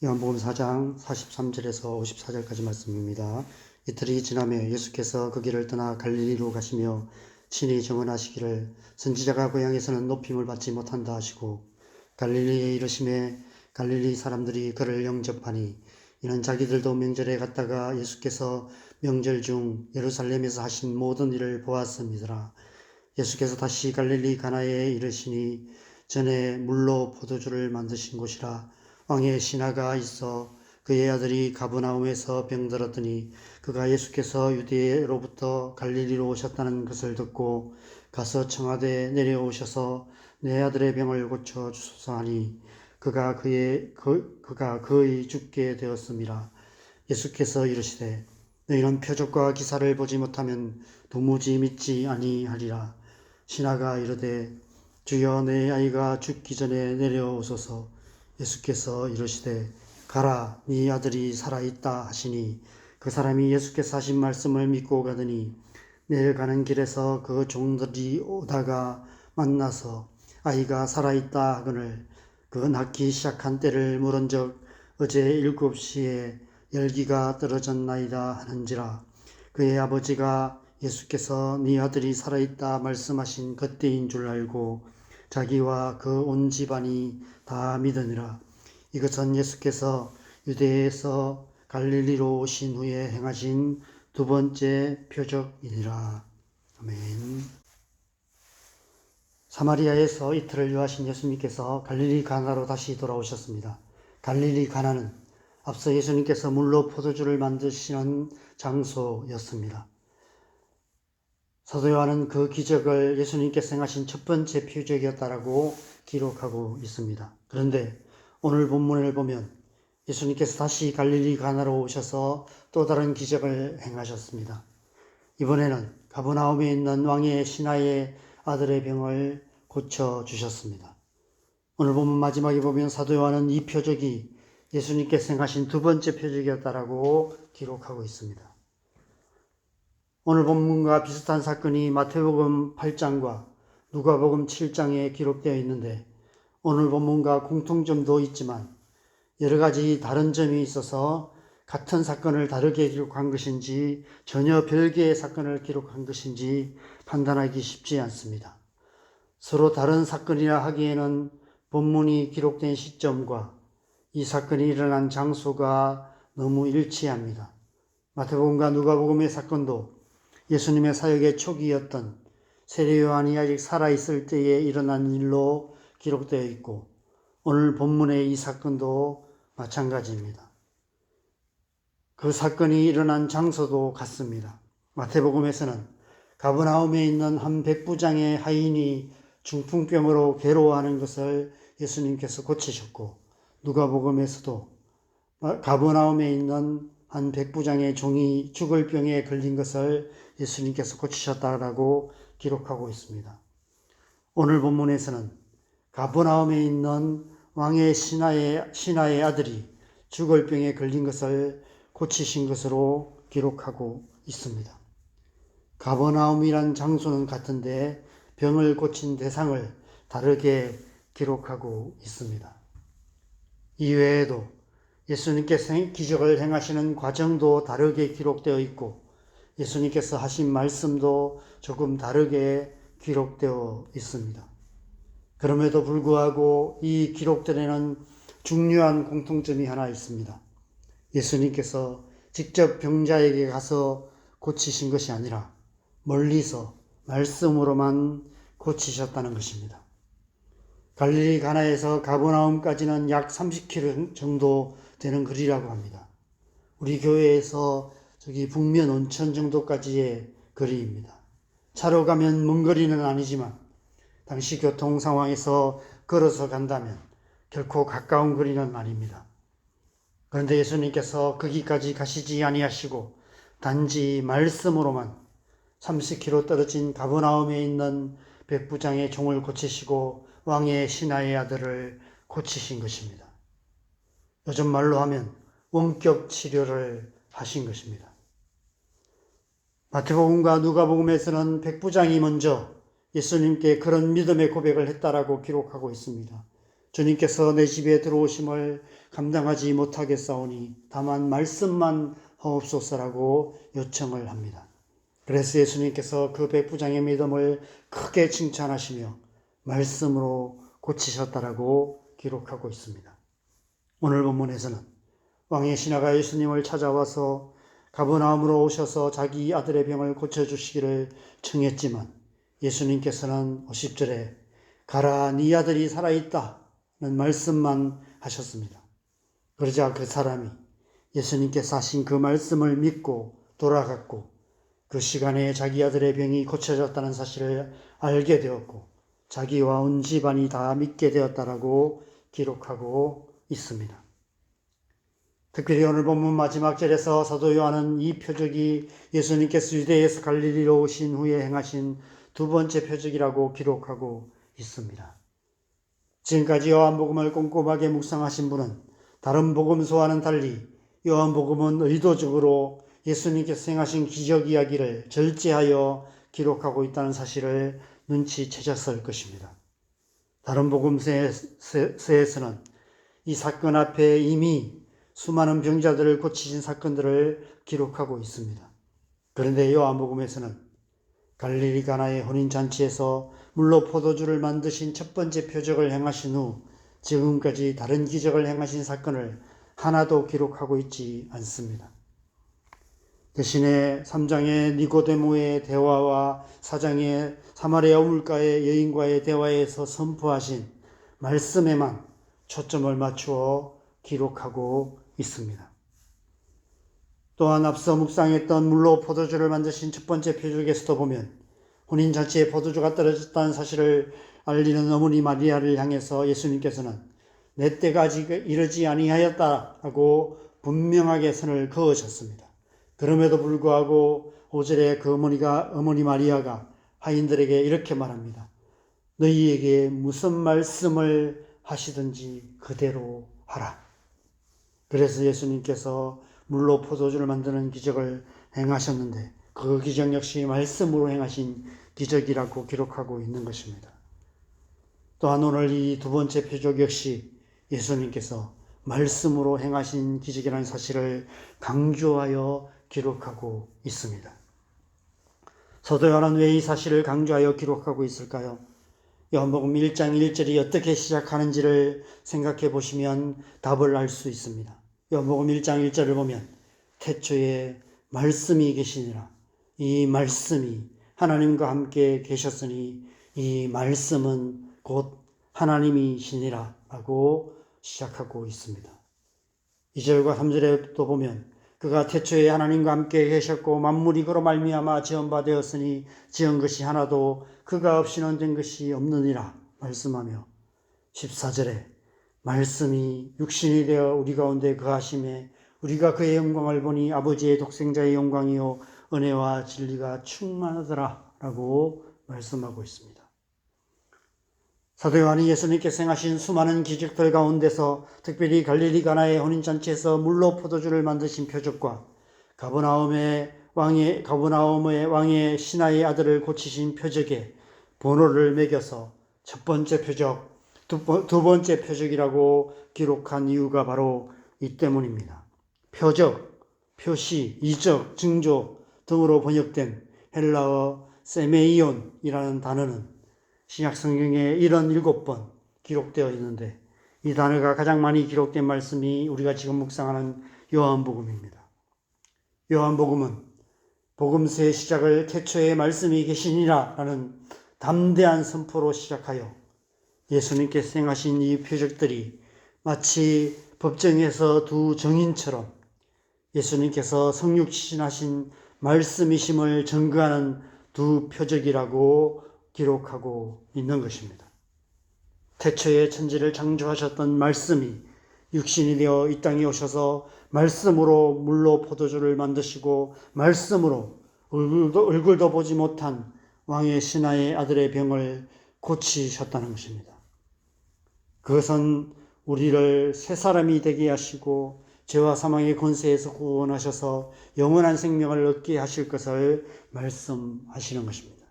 요한복음 4장 43절에서 54절까지 말씀입니다. 이틀이 지나며 예수께서 그 길을 떠나 갈릴리로 가시며 친히 증언하시기를 선지자가 고향에서는 높임을 받지 못한다 하시고 갈릴리에 이르심에 갈릴리 사람들이 그를 영접하니 이는 자기들도 명절에 갔다가 예수께서 명절 중 예루살렘에서 하신 모든 일을 보았음이더라. 예수께서 다시 갈릴리 가나에 이르시니 전에 물로 포도주를 만드신 곳이라. 왕의 신하가 있어 그의 아들이 가버나움에서 병들었더니 그가 예수께서 유대로부터 갈릴리로 오셨다는 것을 듣고 가서 청하되 내려오셔서 내 아들의 병을 고쳐 주소서 하니 그가 거의 죽게 되었음이라. 예수께서 이르시되 너희는 표적과 기사를 보지 못하면 도무지 믿지 아니하리라. 신하가 이르되 주여 내 아이가 죽기 전에 내려오소서. 예수께서 이르시되 가라 네 아들이 살아있다 하시니 그 사람이 예수께서 하신 말씀을 믿고 가더니 내려가는 길에서 그 종들이 오다가 만나서 아이가 살아있다 하거늘 그 낳기 시작한 때를 물은적 어제 7시에 열기가 떨어졌나이다 하는지라. 그의 아버지가 예수께서 네 아들이 살아있다 말씀하신 그때인 줄 알고 자기와 그 온 집안이 다 믿으니라. 이것은 예수께서 유대에서 갈릴리로 오신 후에 행하신 두 번째 표적이니라. 아멘. 사마리아에서 이틀을 유하신 예수님께서 갈릴리 가나로 다시 돌아오셨습니다. 갈릴리 가나는 앞서 예수님께서 물로 포도주를 만드시는 장소였습니다. 사도 요한은 그 기적을 예수님께서 행하신 첫 번째 표적이었다라고 기록하고 있습니다. 그런데 오늘 본문을 보면 예수님께서 다시 갈릴리 가나로 오셔서 또 다른 기적을 행하셨습니다. 이번에는 가버나움에 있는 왕의 신하의 아들의 병을 고쳐주셨습니다. 오늘 본문 마지막에 보면 사도 요한은 이 표적이 예수님께서 행하신 두 번째 표적이었다라고 기록하고 있습니다. 오늘 본문과 비슷한 사건이 마태복음 8장과 누가복음 7장에 기록되어 있는데 오늘 본문과 공통점도 있지만 여러 가지 다른 점이 있어서 같은 사건을 다르게 기록한 것인지 전혀 별개의 사건을 기록한 것인지 판단하기 쉽지 않습니다. 서로 다른 사건이라 하기에는 본문이 기록된 시점과 이 사건이 일어난 장소가 너무 일치합니다. 마태복음과 누가복음의 사건도 예수님의 사역의 초기였던 세례 요한이 아직 살아있을 때에 일어난 일로 기록되어 있고 오늘 본문의 이 사건도 마찬가지입니다. 그 사건이 일어난 장소도 같습니다. 마태복음에서는 가버나움에 있는 한 백부장의 하인이 중풍병으로 괴로워하는 것을 예수님께서 고치셨고 누가복음에서도 가버나움에 있는 한 백부장의 종이 죽을 병에 걸린 것을 예수님께서 고치셨다라고 기록하고 있습니다. 오늘 본문에서는 가버나움에 있는 왕의 신하의 아들이 죽을 병에 걸린 것을 고치신 것으로 기록하고 있습니다. 가버나움이란 장소는 같은데 병을 고친 대상을 다르게 기록하고 있습니다. 이외에도 예수님께서 기적을 행하시는 과정도 다르게 기록되어 있고 예수님께서 하신 말씀도 조금 다르게 기록되어 있습니다. 그럼에도 불구하고 이 기록들에는 중요한 공통점이 하나 있습니다. 예수님께서 직접 병자에게 가서 고치신 것이 아니라 멀리서 말씀으로만 고치셨다는 것입니다. 갈릴리 가나에서 가버나움까지는 약 30km 정도 되는 거리라고 합니다. 우리 교회에서 저기 북면 온천 정도까지의 거리입니다. 차로 가면 먼 거리는 아니지만 당시 교통 상황에서 걸어서 간다면 결코 가까운 거리는 아닙니다. 그런데 예수님께서 거기까지 가시지 아니하시고 단지 말씀으로만 30km 떨어진 가버나움에 있는 백부장의 종을 고치시고 왕의 신하의 아들을 고치신 것입니다. 요즘 말로 하면 원격 치료를 하신 것입니다. 마태복음과 누가복음에서는 백부장이 먼저 예수님께 그런 믿음의 고백을 했다라고 기록하고 있습니다. 주님께서 내 집에 들어오심을 감당하지 못하겠사오니 다만 말씀만 하옵소서라고 요청을 합니다. 그래서 예수님께서 그 백부장의 믿음을 크게 칭찬하시며 말씀으로 고치셨다라고 기록하고 있습니다. 오늘 본문에서는 왕의 신하가 예수님을 찾아와서 가버나움으로 오셔서 자기 아들의 병을 고쳐주시기를 청했지만 예수님께서는 50절에 가라 네 아들이 살아있다는 말씀만 하셨습니다. 그러자 그 사람이 예수님께서 하신 그 말씀을 믿고 돌아갔고 그 시간에 자기 아들의 병이 고쳐졌다는 사실을 알게 되었고 자기와 온 집안이 다 믿게 되었다라고 기록하고 있습니다. 특별히 오늘 본문 마지막 절에서 사도 요한은 이 표적이 예수님께서 유대에서 갈릴리로 오신 후에 행하신 두 번째 표적이라고 기록하고 있습니다. 지금까지 요한복음을 꼼꼼하게 묵상하신 분은 다른 복음서와는 달리 요한복음은 의도적으로 예수님께서 행하신 기적 이야기를 절제하여 기록하고 있다는 사실을 눈치채셨을 것입니다. 다른 복음서에서는 이 사건 앞에 이미 수많은 병자들을 고치신 사건들을 기록하고 있습니다. 그런데 요한복음에서는 갈릴리 가나의 혼인잔치에서 물로 포도주를 만드신 첫 번째 표적을 행하신 후 지금까지 다른 기적을 행하신 사건을 하나도 기록하고 있지 않습니다. 대신에 3장의 니고데모의 대화와 4장의 사마리아 우물가의 여인과의 대화에서 선포하신 말씀에만 초점을 맞추어 기록하고 있습니다. 또한 앞서 묵상했던 물로 포도주를 만드신 첫 번째 표적에서도 보면 혼인잔치에 포도주가 떨어졌다는 사실을 알리는 어머니 마리아를 향해서 예수님께서는 내 때가 아직 이르지 아니하였다라고 분명하게 선을 그으셨습니다. 그럼에도 불구하고 5절에 그 어머니 마리아가 하인들에게 이렇게 말합니다. 너희에게 무슨 말씀을 하시든지 그대로 하라. 그래서 예수님께서 물로 포도주를 만드는 기적을 행하셨는데 그 기적 역시 말씀으로 행하신 기적이라고 기록하고 있는 것입니다. 또한 오늘 이 두 번째 표적 역시 예수님께서 말씀으로 행하신 기적이라는 사실을 강조하여 기록하고 있습니다. 사도 요한은 왜 이 사실을 강조하여 기록하고 있을까요? 요한복음 1장 1절이 어떻게 시작하는지를 생각해 보시면 답을 알 수 있습니다. 요한복음 1장 1절을 보면 태초에 말씀이 계시니라. 이 말씀이 하나님과 함께 계셨으니 이 말씀은 곧 하나님이시니라 라고 시작하고 있습니다. 2절과 3절에 또 보면 그가 태초에 하나님과 함께 계셨고 만물이 그로 말미암아 지은 바 되었으니 지은 것이 하나도 그가 없이는 된 것이 없느니라 말씀하며 14절에 말씀이 육신이 되어 우리 가운데 거하심에 우리가 그의 영광을 보니 아버지의 독생자의 영광이요 은혜와 진리가 충만하더라 라고 말씀하고 있습니다. 사도 요한이 예수님께서 행하신 수많은 기적들 가운데서 특별히 갈릴리 가나의 혼인잔치에서 물로 포도주를 만드신 표적과 가버나움의 왕의 신하의 아들을 고치신 표적에 번호를 매겨서 첫 번째 표적, 두 번째 표적이라고 기록한 이유가 바로 이 때문입니다. 표적, 표시, 이적, 징조 등으로 번역된 헬라어 세메이온이라는 단어는 신약 성경에 77번 기록되어 있는데 이 단어가 가장 많이 기록된 말씀이 우리가 지금 묵상하는 요한복음입니다. 요한복음은 복음서의 시작을 태초에 말씀이 계시니라 라는 담대한 선포로 시작하여 예수님께서 행하신 이 표적들이 마치 법정에서 두 증인처럼 예수님께서 성육신하신 말씀이심을 증거하는 두 표적이라고 기록하고 있는 것입니다. 태초에 천지를 창조하셨던 말씀이 육신이 되어 이 땅에 오셔서 말씀으로 물로 포도주를 만드시고 말씀으로 얼굴도 보지 못한 왕의 신하의 아들의 병을 고치셨다는 것입니다. 그것은 우리를 새 사람이 되게 하시고 죄와 사망의 권세에서 구원하셔서 영원한 생명을 얻게 하실 것을 말씀하시는 것입니다.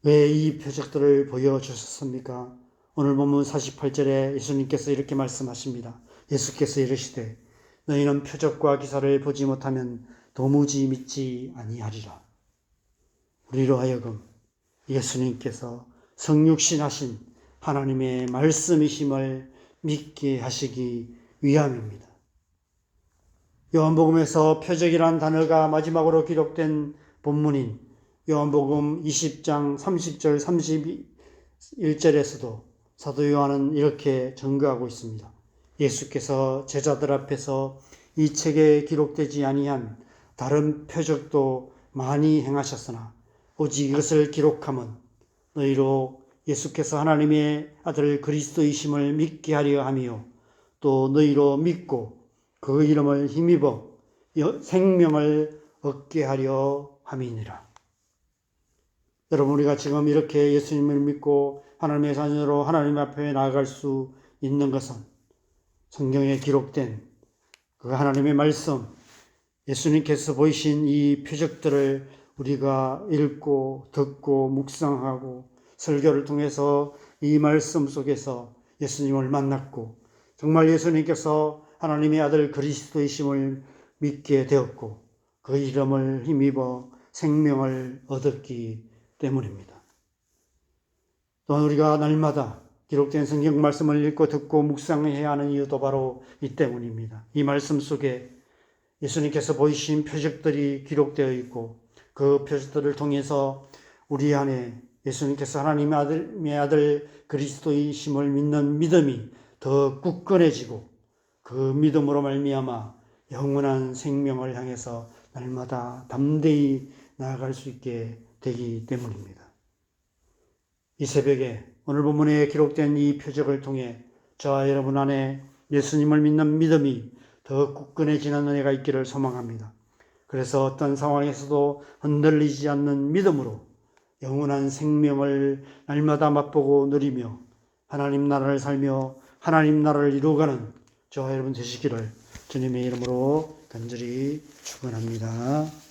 왜 이 표적들을 보여주셨습니까? 오늘 본문 48절에 예수님께서 이렇게 말씀하십니다. 예수께서 이르시되 너희는 표적과 기사를 보지 못하면 도무지 믿지 아니하리라. 우리로 하여금 예수님께서 성육신하신 하나님의 말씀이심을 믿게 하시기 위함입니다. 요한복음에서 표적이란 단어가 마지막으로 기록된 본문인 요한복음 20장 30절 31절에서도 사도 요한은 이렇게 증거하고 있습니다. 예수께서 제자들 앞에서 이 책에 기록되지 아니한 다른 표적도 많이 행하셨으나 오직 이것을 기록함은 너희로 예수께서 하나님의 아들 그리스도이심을 믿게 하려 함이요 또 너희로 믿고 그 이름을 힘입어 생명을 얻게 하려 함이니라. 여러분, 우리가 지금 이렇게 예수님을 믿고 하나님의 자녀로 하나님 앞에 나아갈 수 있는 것은 성경에 기록된 그 하나님의 말씀, 예수님께서 보이신 이 표적들을 우리가 읽고 듣고 묵상하고 설교를 통해서 이 말씀 속에서 예수님을 만났고 정말 예수님께서 하나님의 아들 그리스도이심을 믿게 되었고 그 이름을 힘입어 생명을 얻었기 때문입니다. 또한 우리가 날마다 기록된 성경 말씀을 읽고 듣고 묵상해야 하는 이유도 바로 이 때문입니다. 이 말씀 속에 예수님께서 보이신 표적들이 기록되어 있고 그 표적들을 통해서 우리 안에 예수님께서 하나님의 아들 그리스도이심을 믿는 믿음이 더 굳건해지고 그 믿음으로 말미암아 영원한 생명을 향해서 날마다 담대히 나아갈 수 있게 되기 때문입니다. 이 새벽에 오늘 본문에 기록된 이 표적을 통해 저와 여러분 안에 예수님을 믿는 믿음이 더 굳건해지는 은혜가 있기를 소망합니다. 그래서 어떤 상황에서도 흔들리지 않는 믿음으로 영원한 생명을 날마다 맛보고 누리며 하나님 나라를 살며 하나님 나라를 이루어가는 저와 여러분 되시기를 주님의 이름으로 간절히 축원합니다.